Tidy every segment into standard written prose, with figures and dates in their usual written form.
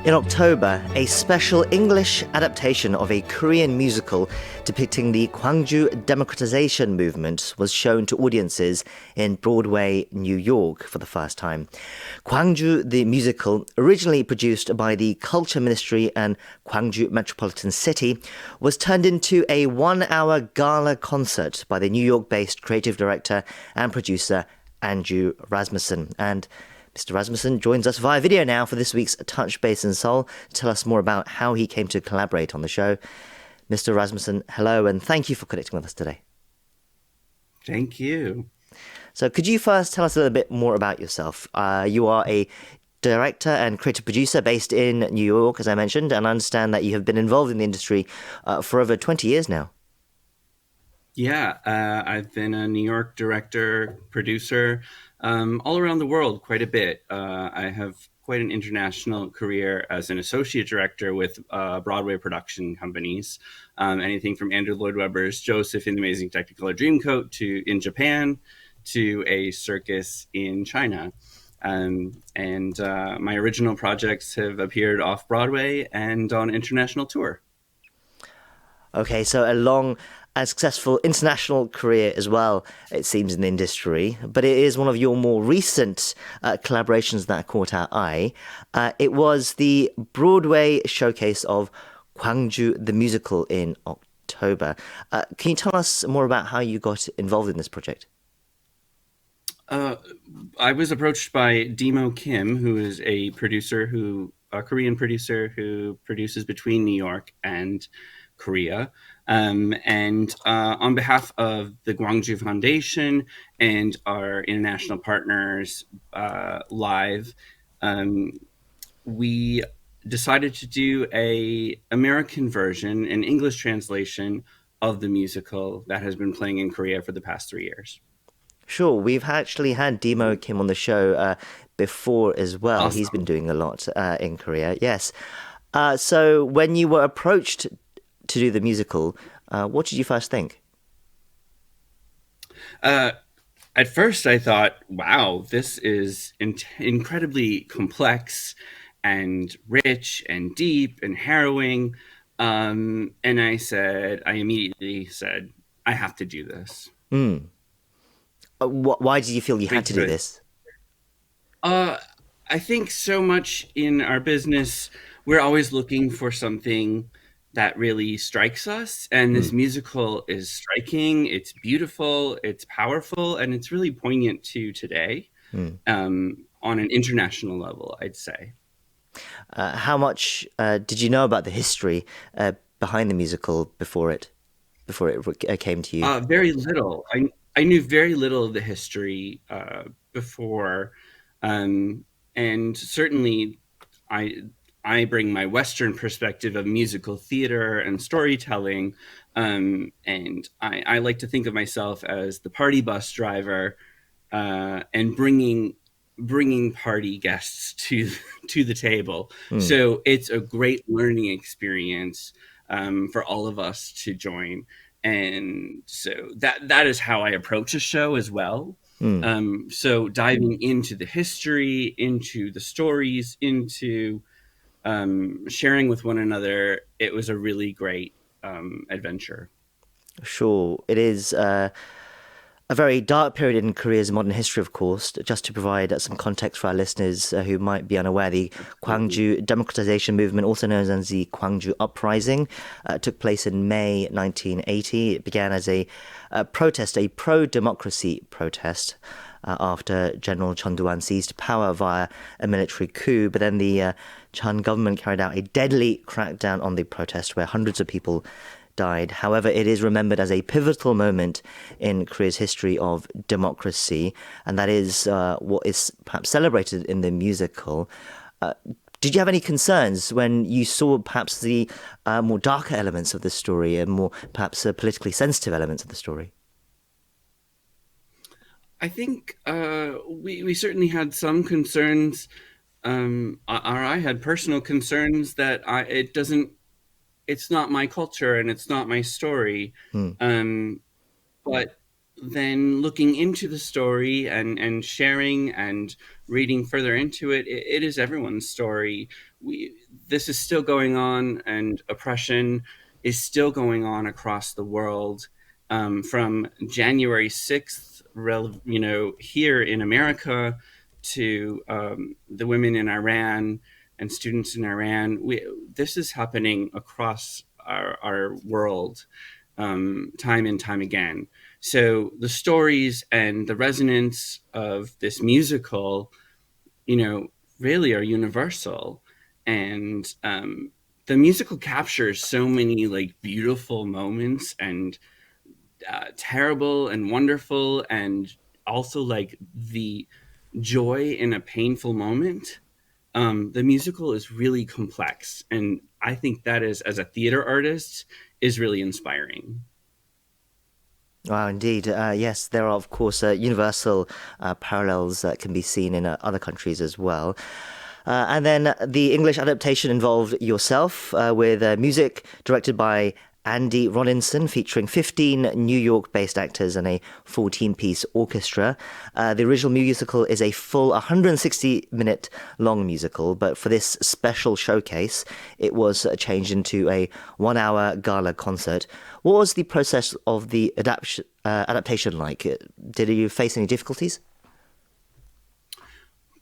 In October, a special English adaptation of a Korean musical depicting the Gwangju democratization movement was shown to audiences in Broadway, New York for the first time. Gwangju the Musical, originally produced by the Culture Ministry and Gwangju Metropolitan City, was turned into a one-hour gala concert by the New York-based creative director and producer Andrew Rasmussen. And Mr. Rasmussen joins us via video now for this week's Touch Base in Seoul to tell us more about how he came to collaborate on the show. Mr. Rasmussen, hello, and thank you for connecting with us today. Thank you. So could you first tell us a little bit more about yourself? You are a director and creative producer based in New York, as I mentioned, and I understand that you have been involved in the industry for over 20 years now. Yeah, I've been a New York director, producer, all around the world quite a bit. I have quite an international career as an associate director with Broadway production companies. Anything from Andrew Lloyd Webber's Joseph in the Amazing Technicolor Dreamcoat in Japan to a circus in China. And my original projects have appeared off Broadway and on international tour. Okay, so a successful international career as well, it seems, in the industry. But it is one of your more recent collaborations that caught our eye. It was the Broadway showcase of Gwangju The Musical in October. Can you tell us more about how you got involved in this project? I was approached by Demo Kim, who is a Korean producer who produces between New York and Korea. And on behalf of the Gwangju Foundation and our international partners, Live, we decided to do an American version, an English translation of the musical that has been playing in Korea for the past 3 years. Sure, we've actually had Demo Kim on the show before as well. Awesome. He's been doing a lot in Korea, yes. So when you were approached to do the musical, what did you first think? At first, I thought, wow, this is incredibly complex and rich and deep and harrowing. And I immediately said, I have to do this. Why did you feel you had to do this? I think so much in our business, we're always looking for something that really strikes us. And this musical is striking, it's beautiful, it's powerful, and it's really poignant to today on an international level, I'd say. How much did you know about the history behind the musical before it came to you? Very little. I knew very little of the history before. And certainly I bring my Western perspective of musical theater and storytelling, and I like to think of myself as the party bus driver and bringing party guests to the table. So it's a great learning experience for all of us to join, and so that is how I approach a show as well. So diving into the history, into the stories, into sharing with one another, it was a really great adventure. Sure, it is a very dark period in Korea's modern history, of course. Just to provide some context for our listeners who might be unaware, the Gwangju democratization movement, also known as the Gwangju Uprising, took place in May 1980. It began as a protest, a pro-democracy protest, after General Chun Doo-hwan seized power via a military coup. But then the Chun government carried out a deadly crackdown on the protest where hundreds of people died. However, it is remembered as a pivotal moment in Korea's history of democracy, and that is what is perhaps celebrated in the musical. Did you have any concerns when you saw perhaps the more darker elements of the story and more perhaps politically sensitive elements of the story? I think we certainly had some concerns, or I had personal concerns that it's not my culture and it's not my story. But then looking into the story and sharing and reading further into it, it is everyone's story. This is still going on, and oppression is still going on across the world. From January 6th, here in America, to the women in Iran and students in Iran. This is happening across our world, time and time again. So the stories and the resonance of this musical, really are universal. And the musical captures so many like beautiful moments, and terrible and wonderful, and also like the joy in a painful moment. The musical is really complex, and I think that is, as a theater artist, is really inspiring. Wow, indeed. Yes, there are, of course, universal parallels that can be seen in other countries as well. And then the English adaptation involved yourself with music directed by Andy Rollinson, featuring 15 New York based actors and a 14-piece orchestra. The original musical is a full 160-minute long musical, but for this special showcase, it was changed into a 1 hour gala concert. What was the process of the adaptation like? Did you face any difficulties?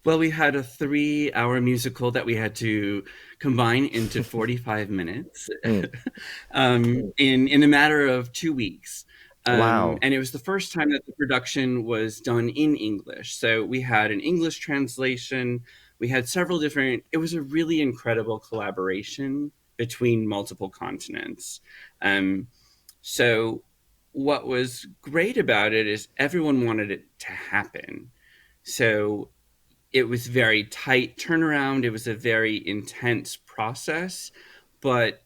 Well, we had a 3 hour musical that we had to combine into 45 minutes, Mm. in a matter of 2 weeks. Wow. And it was the first time that the production was done in English. So we had an English translation. We had several different, it was a really incredible collaboration between multiple continents. Um, so what was great about it is everyone wanted it to happen. So it was very tight turnaround. It was a very intense process, but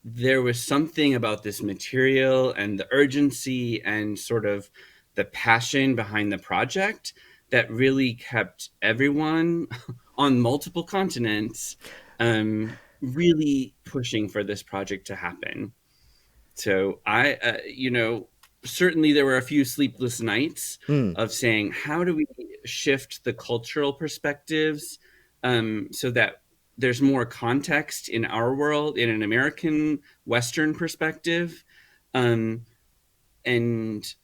there was something about this material and the urgency and sort of the passion behind the project that really kept everyone on multiple continents, really pushing for this project to happen. So certainly there were a few sleepless nights Mm. of saying, how do we shift the cultural perspectives, so that there's more context in our world, in an American Western perspective, um, and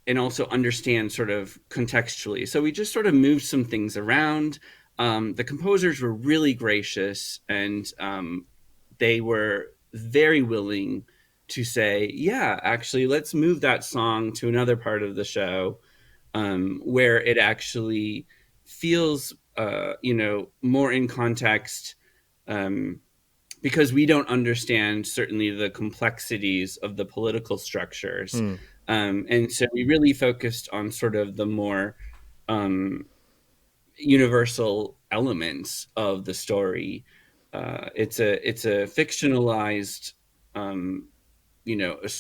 and also understand sort of contextually. So we just sort of moved some things around. The composers were really gracious, and they were very willing to say, yeah, actually, let's move that song to another part of the show, where it actually feels, more in context, um, because we don't understand certainly the complexities of the political structures. Mm. And so we really focused on sort of the more um, universal elements of the story. It's a fictionalized, um,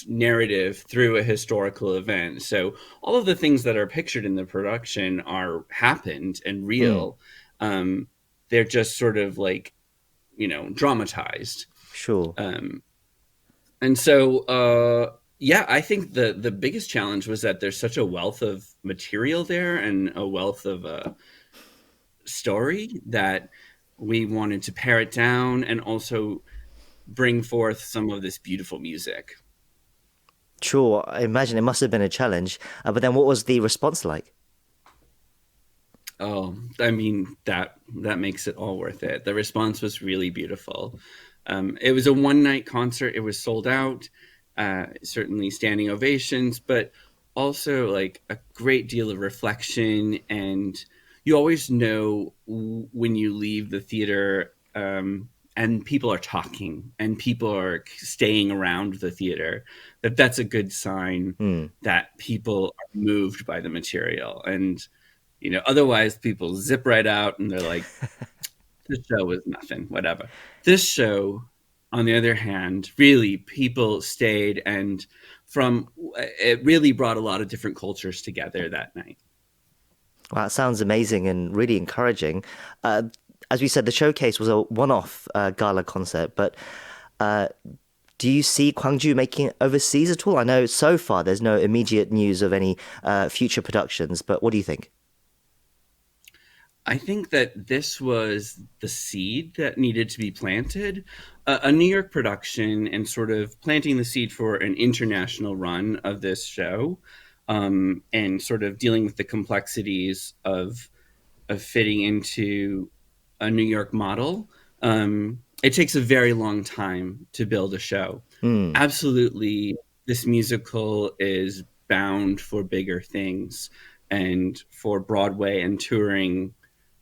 narrative through a historical event. So all of the things that are pictured in the production are happened and Mm. real. Um, they're just sort of like, dramatized. Sure. Um, and so, yeah, I think the biggest challenge was that there's such a wealth of material there, and a wealth of story, that we wanted to pare it down and also bring forth some of this beautiful music. Sure. I imagine it must have been a challenge. But then what was the response like? Oh, I mean, that makes it all worth it. The response was really beautiful. It was a one night concert. It was sold out. Certainly standing ovations, but also like a great deal of reflection. And you always know when you leave the theater, and people are talking and people are staying around the theater, that's a good sign Mm. that people are moved by the material. And otherwise people zip right out and they're like, this show was nothing, whatever. This show, on the other hand, really people stayed, and from it really brought a lot of different cultures together that night. Wow, it sounds amazing and really encouraging. As we said, the showcase was a one-off gala concert, but uh, Do you see Gwangju making it overseas at all? I know so far there's no immediate news of any future productions, but what do you think? I think that this was the seed that needed to be planted. A New York production and sort of planting the seed for an international run of this show, and sort of dealing with the complexities of fitting into a New York model. It takes a very long time to build a show. Hmm. Absolutely, this musical is bound for bigger things and for Broadway and touring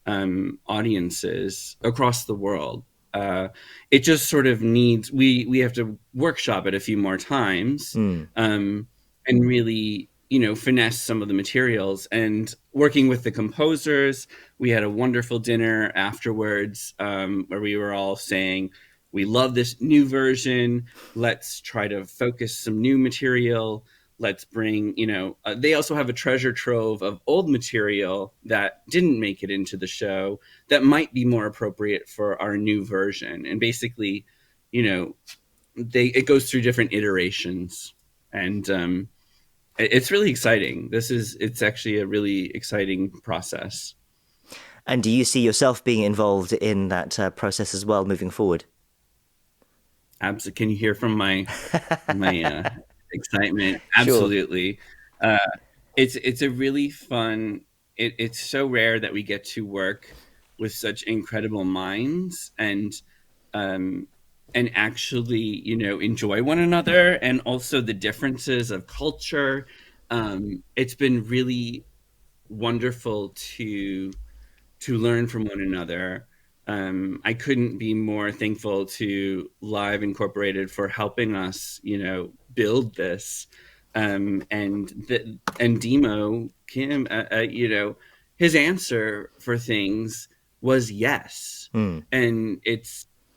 audiences across the world. Uh, it just sort of needs we have to workshop it a few more times, Hmm. and really finesse some of the materials. And working with the composers, we had a wonderful dinner afterwards, where we were all saying we love this new version. Let's try to focus some new material. Let's bring, they also have a treasure trove of old material that didn't make it into the show that might be more appropriate for our new version. And basically, you know, it goes through different iterations. And it's really exciting. It's actually a really exciting process. And do you see yourself being involved in that process as well moving forward? Absolutely. Can you hear from my excitement? Sure. Absolutely. Uh, it's a really fun. It's so rare that we get to work with such incredible minds, um, and actually, enjoy one another, and also the differences of culture. It's been really wonderful to learn from one another. I couldn't be more thankful to Live Incorporated for helping us, build this. And Demo Kim, his answer for things was yes, Hmm. and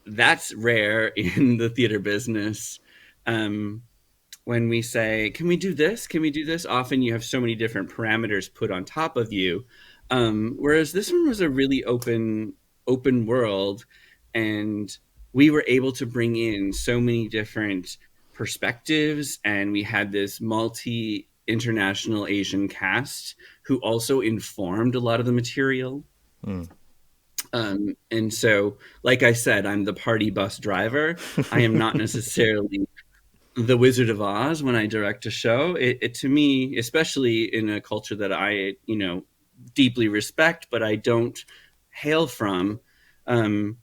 that's rare in the theater business. Um, when we say, can we do this? Can we do this? Often you have so many different parameters put on top of you. Whereas this one was a really open world, and we were able to bring in so many different perspectives, and we had this multi international Asian cast who also informed a lot of the material. Hmm. And so, like I said, I'm the party bus driver. I am not necessarily the Wizard of Oz when I direct a show. It to me, especially in a culture that I deeply respect, but I don't hail from. Um,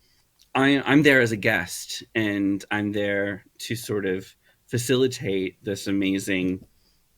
I'm there as a guest, and I'm there to sort of facilitate this amazing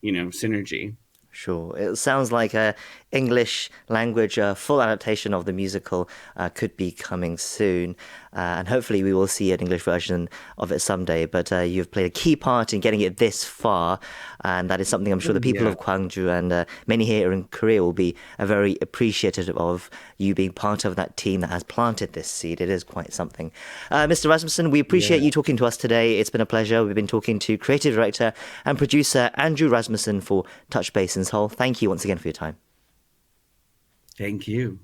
synergy. Sure. It sounds like a English language full adaptation of the musical could be coming soon, and hopefully we will see an English version of it someday. But you've played a key part in getting it this far, and that is something I'm sure the people Yeah, of Gwangju and many here in Korea will be very appreciative of you being part of that team that has planted this seed. It is quite something. Mr. Rasmussen, we appreciate yeah. you talking to us today. It's been a pleasure. We've been talking to creative director and producer Andrew Rasmussen for Touch Base in Seoul. Thank you once again for your time. Thank you.